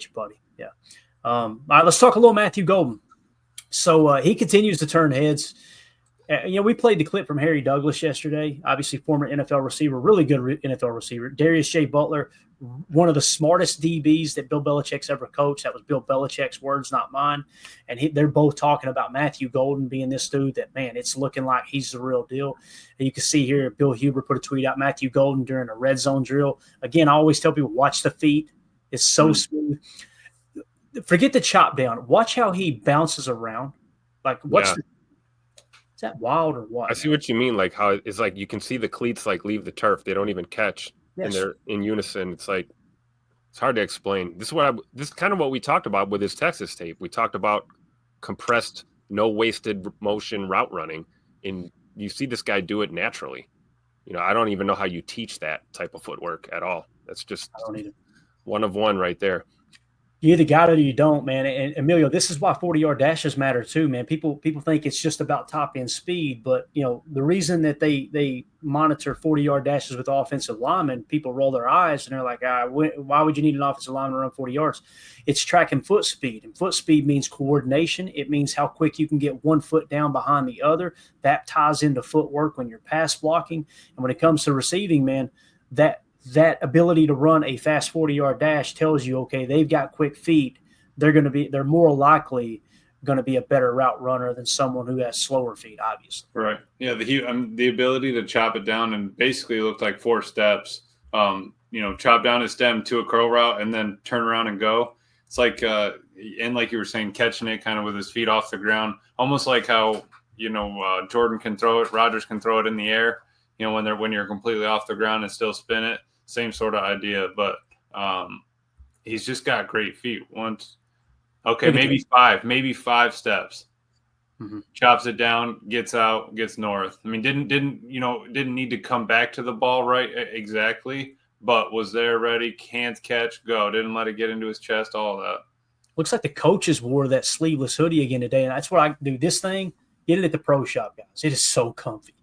you, buddy. Yeah. All right, let's talk a little Matthew Golden. So he continues to turn heads. We played the clip from Harry Douglas yesterday, obviously former NFL receiver, really good NFL receiver. Darius J. Butler, one of the smartest DBs that Bill Belichick's ever coached. That was Bill Belichick's words, not mine. And they're both talking about Matthew Golden being this dude that, man, it's looking like he's the real deal. And you can see here, Bill Huber put a tweet out, Matthew Golden during a red zone drill. Again, I always tell people, watch the feet. It's so smooth. Forget the chop down. Watch how he bounces around. Like, is that wild or what? I see what you mean. Like how it's like you can see the cleats like leave the turf. They don't even catch, and they're in unison. It's like it's hard to explain. This is kind of what we talked about with his Texas tape. We talked about compressed, no wasted motion route running, and you see this guy do it naturally. I don't even know how you teach that type of footwork at all. That's just one of one right there. You either got it or you don't, man. And Emilio, this is why 40-yard dashes matter too, man. People think it's just about top end speed, but the reason that they monitor 40-yard dashes with offensive linemen, people roll their eyes and they're like, why would you need an offensive lineman to run 40 yards? It's tracking foot speed, and foot speed means coordination. It means how quick you can get one foot down behind the other. That ties into footwork when you're pass blocking, and when it comes to receiving, man, that ability to run a fast 40-yard dash tells you, okay, they've got quick feet. They're more likely going to be a better route runner than someone who has slower feet, obviously. Right. Yeah. The ability to chop it down and basically looked like 4 steps. Chop down his stem to a curl route and then turn around and go. It's like, and like you were saying, catching it kind of with his feet off the ground, almost like how Jordan can throw it, Rodgers can throw it in the air. When you're completely off the ground and still spin it. Same sort of idea, but he's just got great feet. Maybe 5 steps. Mm-hmm. Chops it down, gets out, gets north. I mean, didn't need to come back to the ball right exactly, but was there ready, hands catch, go. Didn't let it get into his chest, all that. Looks like the coaches wore that sleeveless hoodie again today, and that's what I do. This thing, get it at the pro shop, guys. It is so comfy.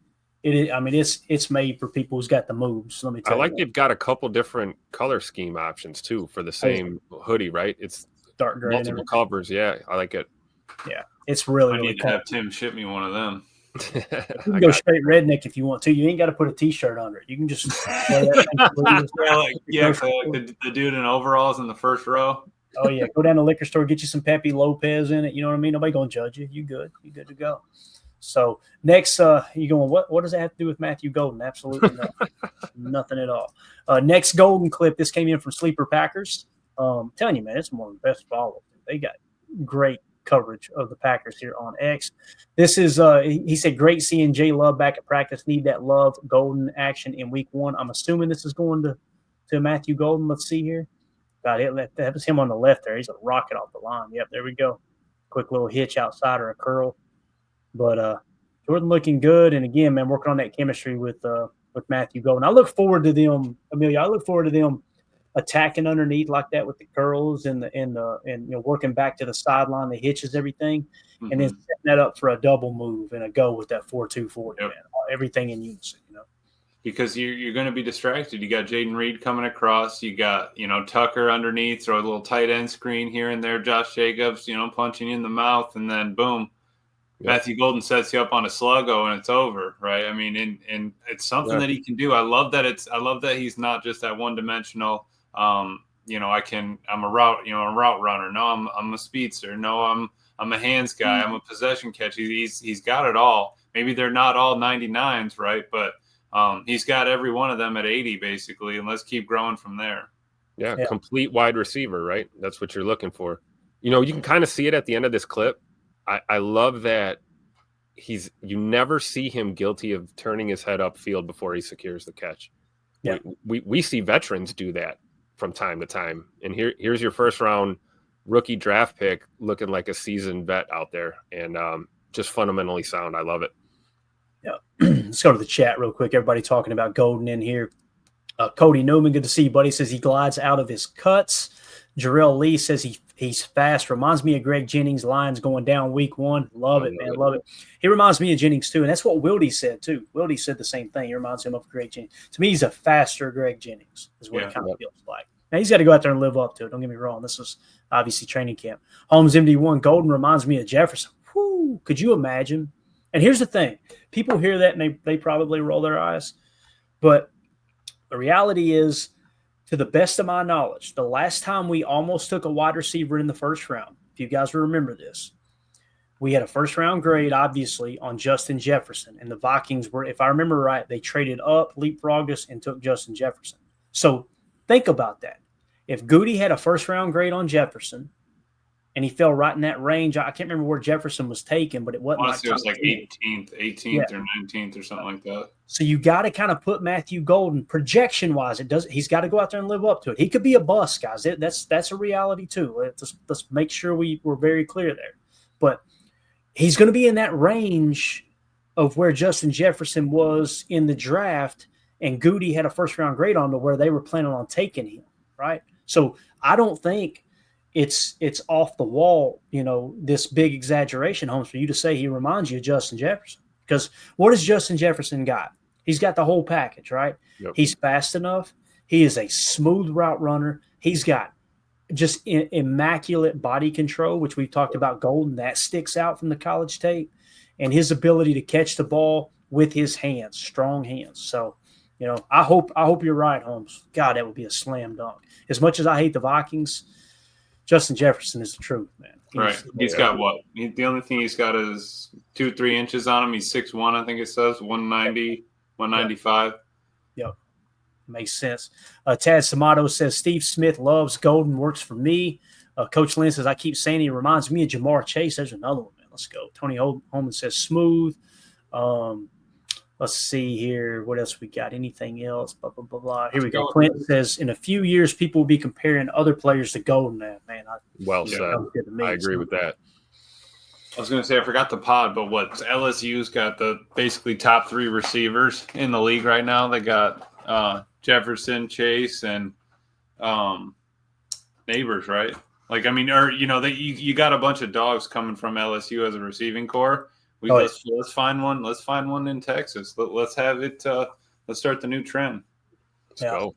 It is, I mean, it's made for people who's got the moves. Let me tell you. I like they've got a couple different color scheme options too for the same hoodie, right? It's dark gray, multiple covers. Yeah, I like it. Yeah, it's really. I need to have Tim ship me one of them. You can go straight redneck if you want to. You ain't got to put a T-shirt under it. You can just like the dude in overalls in the first row. Oh yeah, go down to the liquor store, get you some Pepe Lopez in it. You know what I mean? Nobody gonna judge you. You good? You good to go? So next, you going, what does that have to do with Matthew Golden? Absolutely nothing. Nothing at all. Next Golden clip, this came in from Sleeper Packers. Telling you, man, it's one of the best followers. They got great coverage of the Packers here on X. This is, he said, great seeing Jay Love back at practice. Need that Love Golden action in week 1. I'm assuming this is going to Matthew Golden. Let's see here. God, that was him on the left there. He's a rocket off the line. Yep, there we go. Quick little hitch outside or a curl. But Jordan looking good, and again, man, working on that chemistry with Matthew Golden. I look forward to them, Amelia. I look forward to them attacking underneath like that with the curls and working back to the sideline, the hitches, everything, and then setting that up for a double move and a go with that 4-2-4. Yep. Man, everything in unison, Because you're going to be distracted. You got Jaden Reed coming across. You got Tucker underneath. Throw a little tight end screen here and there. Josh Jacobs, punching you in the mouth, and then boom. Matthew Golden sets you up on a sluggo and it's over, right? I mean, and it's something that he can do. I love that he's not just that one dimensional. I'm a route runner. No, I'm a speedster. No, I'm a hands guy. I'm a possession catcher. He's got it all. Maybe they're not all 99s, right? But he's got every one of them at 80 basically, and let's keep growing from there. Yeah, complete wide receiver, right? That's what you're looking for. You can kind of see it at the end of this clip. I love that you never see him guilty of turning his head upfield before he secures the catch. Yeah. We see veterans do that from time to time. And here's your first round rookie draft pick looking like a seasoned vet out there, and just fundamentally sound. I love it. Yeah. Let's go to the chat real quick. Everybody talking about Golden in here. Cody Newman, good to see you, buddy. Says he glides out of his cuts. Jarrell Lee says he's fast. Reminds me of Greg Jennings. Lions going down week 1. Love it, man. Love it. He reminds me of Jennings, too. And that's what Wildy said, too. Wildy said the same thing. He reminds him of Greg Jennings. To me, he's a faster Greg Jennings is what it kind of feels like. Now, he's got to go out there and live up to it. Don't get me wrong. This is obviously training camp. Holmes MD1, Golden reminds me of Jefferson. Whew, could you imagine? And here's the thing. People hear that and they probably roll their eyes. But the reality is, to the best of my knowledge, the last time we almost took a wide receiver in the first round, if you guys remember this, we had a first-round grade, obviously, on Justin Jefferson. And the Vikings were, if I remember right, they traded up, leapfrogged us, and took Justin Jefferson. So think about that. If Goody had a first-round grade on Jefferson, and he fell right in that range, I can't remember where Jefferson was taken, but it wasn't. Honestly, it was like 18th or 19th or something like that. So you got to kind of put Matthew Golden projection-wise. He's got to go out there and live up to it. He could be a bust, guys. That's a reality too. Let's make sure we're very clear there. But he's going to be in that range of where Justin Jefferson was in the draft, and Goody had a first-round grade on to where they were planning on taking him, right? So I don't think it's off the wall, this big exaggeration, Holmes, for you to say he reminds you of Justin Jefferson. Because what has Justin Jefferson got? He's got the whole package, right? Yep. He's fast enough. He is a smooth route runner. He's got just immaculate body control, which we've talked about Golden. That sticks out from the college tape. And his ability to catch the ball with his hands, strong hands. So, I hope you're right, Holmes. God, that would be a slam dunk. As much as I hate the Vikings, Justin Jefferson is the truth, man. He's got what? The only thing he's got is 2-3 inches on him. He's 6'1", I think it says, 190, 195. Yep. Makes sense. Tad Samato says, Steve Smith loves Golden, works for me. Coach Lynn says, I keep saying he reminds me of Jamar Chase. There's another one, man. Let's go. Tony Holman says, smooth. Let's see here. What else we got? Anything else? Blah, blah, blah, blah. Here we go. Clint says, in a few years, people will be comparing other players to Golden. Man, well said. I agree with that. I was going to say, I forgot the pod, but LSU's got the basically top 3 receivers in the league right now. They got Jefferson, Chase, and Neighbors, right? You got a bunch of dogs coming from LSU as a receiving core. Let's find one. Let's find one in Texas. Let's have it. Let's start the new trend. Let's go.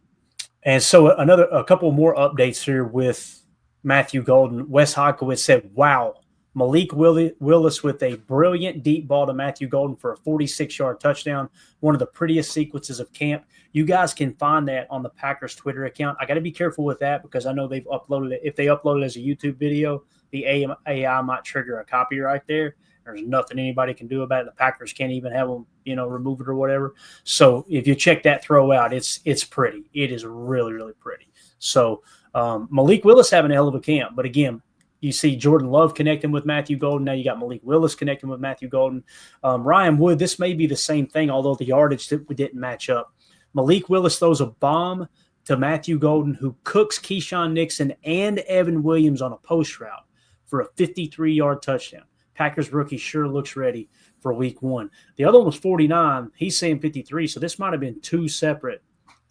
And so a couple more updates here with Matthew Golden. Wes Hodkowitz said, "Wow, Malik Willis with a brilliant deep ball to Matthew Golden for a 46-yard touchdown. One of the prettiest sequences of camp." You guys can find that on the Packers Twitter account. I got to be careful with that because I know they've uploaded it. If they upload it as a YouTube video, the AI might trigger a copyright there. There's nothing anybody can do about it. The Packers can't even have them, remove it or whatever. So if you check that throw out, it's pretty. It is really, really pretty. So Malik Willis having a hell of a camp. But again, you see Jordan Love connecting with Matthew Golden. Now you got Malik Willis connecting with Matthew Golden. Ryan Wood, this may be the same thing, although the yardage didn't match up. Malik Willis throws a bomb to Matthew Golden, who cooks Keyshawn Nixon and Evan Williams on a post route for a 53-yard touchdown. Packers rookie sure looks ready for week 1. The other one was 49. He's saying 53. So this might have been 2 separate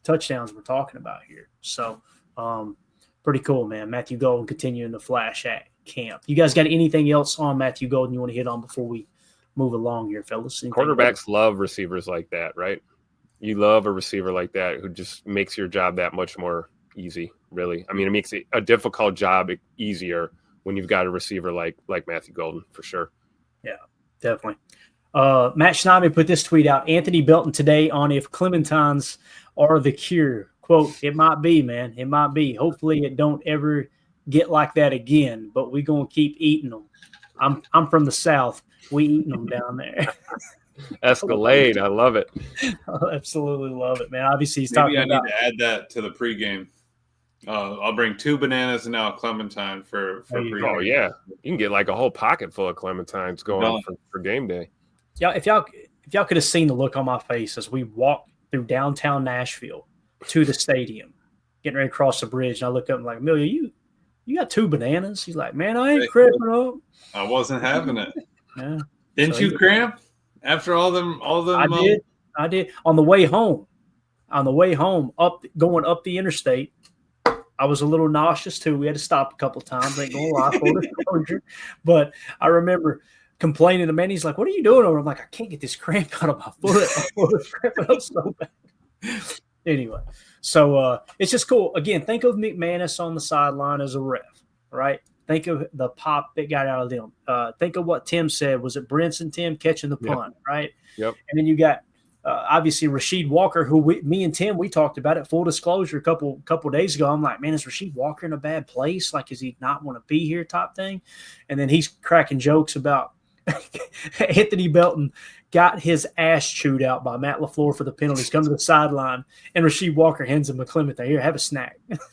touchdowns we're talking about here. So pretty cool, man. Matthew Golden continuing to flash at camp. You guys got anything else on Matthew Golden you want to hit on before we move along here, fellas? Quarterbacks love receivers like that, right? You love a receiver like that who just makes your job that much more easy, really. I mean, it makes a difficult job easier when you've got a receiver like Matthew Golden, for sure. Yeah, definitely. Matt Schneider put this tweet out. Anthony Belton today on if clementines are the cure. Quote, it might be, man. It might be. Hopefully it don't ever get like that again, but we're going to keep eating them. I'm from the South. We eating them down there. Escalade. I love it. I absolutely love it, man. Obviously, he's Maybe talking about. I need to add that to the pregame. I'll bring 2 bananas and now a clementine for pregame. Oh, yeah. You can get like a whole pocket full of clementines going for game day. Yeah, if y'all could have seen the look on my face as we walked through downtown Nashville to the stadium, getting ready to cross the bridge, and I look up and like, Amelia, you got 2 bananas? He's like, man, I ain't cramping up. I wasn't having it. Yeah. Didn't you cramp after all them? I did. On the way home, going up the interstate, I was a little nauseous too. We had to stop a couple of times. Ain't gonna lie, full disclosure. But I remember complaining to man. He's like, "What are you doing over?" I'm like, "I can't get this cramp out of my foot. I was cramping up so bad." Anyway, so it's just cool. Again, think of McManus on the sideline as a ref, right? Think of the pop that got out of them. Think of what Tim said. Was it Brinson Tim catching the punt, right? Yep. And then you got obviously Rasheed Walker, who me and Tim, we talked about it. Full disclosure, a couple days ago, I'm like, man, is Rasheed Walker in a bad place? Like, does he not want to be here type thing? And then he's cracking jokes about Anthony Belton got his ass chewed out by Matt LaFleur for the penalties, come to the sideline, and Rasheed Walker hands him a Clement there. Here, have a snack.